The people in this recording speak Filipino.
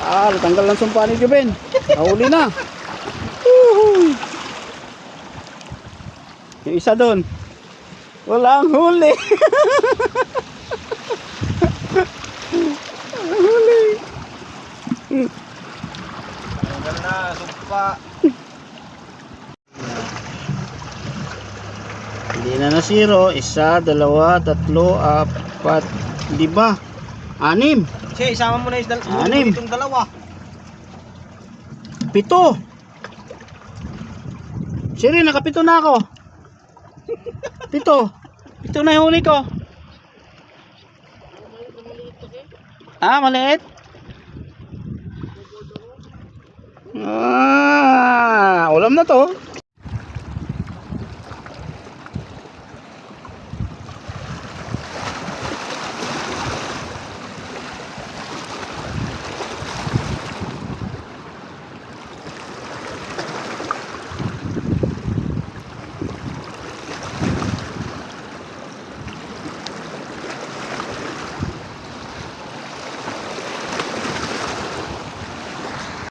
Natanggal ng sumpa ni Juben. Nahuli na. Woohoo! Yung isa doon. Walang huli. Walang huli. Tanggal na, sumpa. Hindi na nasiro. 1, 2, 3, 4, 5, 6. Che, isama mo na Anim. itong dalawa. 7. Siri, nakapito na ako. 7. 7 na yung huli ko. Maliit. Ulam na to.